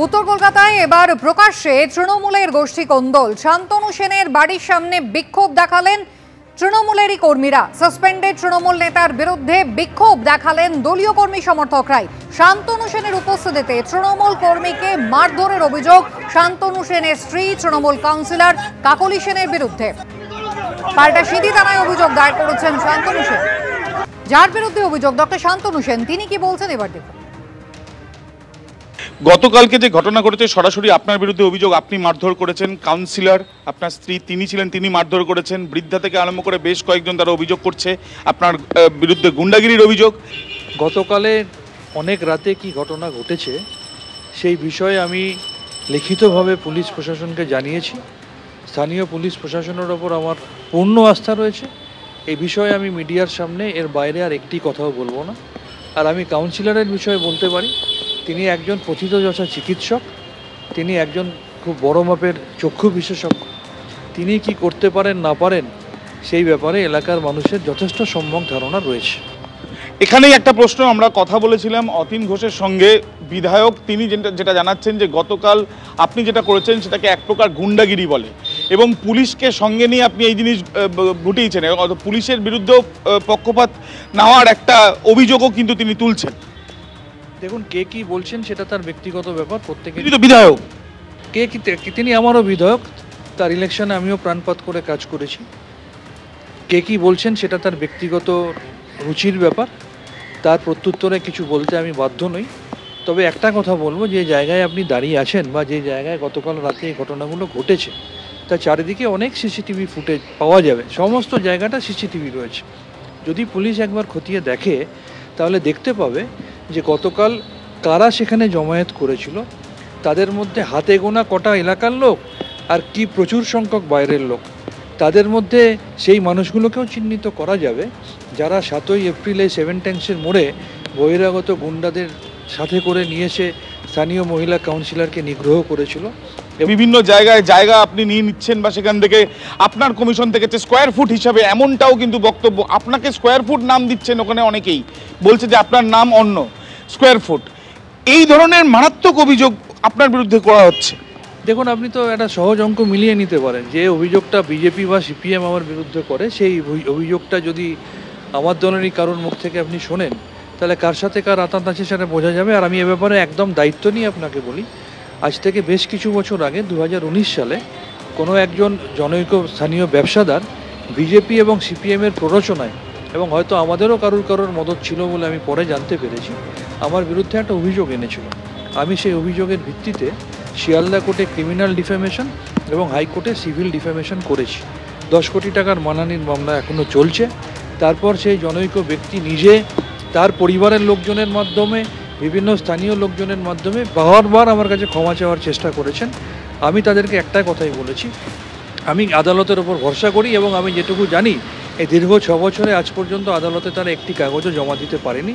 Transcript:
উত্তর কলকাতায় এবার প্রকাশ্যে তৃণমূলের গোষ্ঠী কোন্দল। শান্তনু সেনের বাড়ির সামনে বিক্ষোভ দেখালেন তৃণমূলেরই কর্মীরা। সাসপেন্ডেড তৃণমূল নেতার বিরুদ্ধে বিক্ষোভ দেখালেন দলীয় কর্মী সমর্থকরাই। শান্তনু সেনের উপস্থিতিতে তৃণমূল কর্মীকে মারধরের অভিযোগ শান্তনু সেনের স্ত্রী তৃণমূল কাউন্সিলর কাকলি সেনের বিরুদ্ধে। পাল্টা সিঁথি থানায় অভিযোগ দায়ের করেছেন শান্তনু সেন। যার বিরুদ্ধে অভিযোগ ডক্টর শান্তনু সেন, তিনি কি বলছেন এবার দেখুন। গতকালকে যে ঘটনা ঘটেছে, সরাসরি আপনার বিরুদ্ধে অভিযোগ, আপনি মারধর করেছেন। কাউন্সিলর আপনার স্ত্রী তিনি ছিলেন, তিনি মারধর করেছেন। বৃদ্ধা থেকে আরম্ভ করে বেশ কয়েকজন তারা অভিযোগ করছে আপনার বিরুদ্ধে গুন্ডাগিরির অভিযোগ। গতকালে অনেক রাতে কি ঘটনা ঘটেছে সেই বিষয়ে আমি লিখিতভাবে পুলিশ প্রশাসনকে জানিয়েছি। স্থানীয় পুলিশ প্রশাসনের ওপর আমার পূর্ণ আস্থা রয়েছে। এই বিষয়ে আমি মিডিয়ার সামনে এর বাইরে আর একটি কথাও বলবো না। আর আমি কাউন্সিলরের বিষয়ে বলতে পারি, তিনি একজন প্রথিতযশা চিকিৎসক, তিনি একজন খুব বড় মাপের চক্ষু বিশেষজ্ঞ। তিনি কি করতে পারেন না পারেন সেই ব্যাপারে এলাকার মানুষের যথেষ্ট সম্যক ধারণা রয়েছে। এখানেই একটা প্রশ্ন, আমরা কথা বলেছিলাম অতীন ঘোষের সঙ্গে, বিধায়ক, তিনি যেটা জানাচ্ছেন যে গতকাল আপনি যেটা করেছেন সেটাকে এক প্রকার গুন্ডাগিরি বলে এবং পুলিশকে সঙ্গে নিয়ে আপনি এই জিনিস ঘটিয়েছেন। পুলিশের বিরুদ্ধেও পক্ষপাত নেওয়ার একটা অভিযোগও কিন্তু তিনি তুলছেন। দেখুন, কে কি বলছেন সেটা তার ব্যক্তিগত ব্যাপার। প্রত্যেকে তো বিধায়ক, কে কি, তিনি আমারও বিধায়ক, তার ইলেকশনে আমিও প্রাণপাত করে কাজ করেছি। কে কি বলছেন সেটা তার ব্যক্তিগত রুচির ব্যাপার, তার প্রত্যুত্তরে কিছু বলতে আমি বাধ্য নই। তবে একটা কথা বলবো, যে জায়গায় আপনি দাঁড়িয়ে আছেন বা যে জায়গায় গতকাল রাতে এই ঘটনাগুলো ঘটেছে তার চারিদিকে অনেক সিসিটিভি ফুটেজ পাওয়া যাবে। সমস্ত জায়গাটা সিসিটিভি রয়েছে। যদি পুলিশ একবার খতিয়ে দেখে তাহলে দেখতে পাবে যে গতকাল কারা সেখানে জমায়েত করেছিল, তাদের মধ্যে হাতে গোনা কটা এলাকার লোক আর কি প্রচুর সংখ্যক বাইরের লোক। তাদের মধ্যে সেই মানুষগুলোকেও চিহ্নিত করা যাবে যারা 7ই এপ্রিলে 7 ট্যাঙ্কসের মোড়ে বহিরাগত গুন্ডাদের সাথে করে নিয়ে এসে স্থানীয় মহিলা কাউন্সিলরকে নিগ্রহ করেছিল। বিভিন্ন জায়গা আপনি নিয়ে নিচ্ছেন বা সেখান থেকে আপনার কমিশন থেকে স্কোয়ার ফুট হিসাবে, এমনটাও কিন্তু বক্তব্য। আপনাকে স্কোয়ার ফুট নাম দিচ্ছেন, ওখানে অনেকেই বলছে যে আপনার নাম অন্য স্কোয়ার ফুট। এই ধরনের মারাত্মক অভিযোগ আপনার বিরুদ্ধে করা হচ্ছে। দেখুন, আপনি তো একটা সহজ অঙ্ক মিলিয়ে নিতে পারেন। যে অভিযোগটা বিজেপি বা সিপিএম আমার বিরুদ্ধে করে, সেই অভিযোগটা যদি আমার দলেরই কারোর মুখ থেকে আপনি শোনেন তাহলে কার সাথে কার আতাত আছে সেটা বোঝা যাবে। আর আমি এ ব্যাপারে একদম দায়িত্ব নিয়ে আপনাকে বলি, আজ থেকে বেশ কিছু বছর আগে 2019 সালে কোনো একজন জনৈক স্থানীয় ব্যবসাদার বিজেপি এবং সিপিএমের প্ররোচনায়, এবং হয়তো আমাদেরও কারোর মদত ছিল বলে আমি পরে জানতে পেরেছি, আমার বিরুদ্ধে একটা অভিযোগ এনেছিল। আমি সেই অভিযোগের ভিত্তিতে শিয়ালদা কোর্টে ক্রিমিনাল ডিফেমেশন এবং হাইকোর্টে সিভিল ডিফেমেশন করেছি। 10 কোটি টাকার মানহানির মামলা এখনও চলছে। তারপর সেই জনৈক ব্যক্তি নিজে তার পরিবারের লোকজনের মাধ্যমে, বিভিন্ন স্থানীয় লোকজনের মাধ্যমে বারবার আমার কাছে ক্ষমা চাওয়ার চেষ্টা করেছেন। আমি তাদেরকে একটাই কথাই বলেছি, আমি আদালতের ওপর ভরসা করি এবং আমি যেটুকু জানি এই দীর্ঘ 6 বছরে আজ পর্যন্ত আদালতে তারা একটি কাগজও জমা দিতে পারেনি।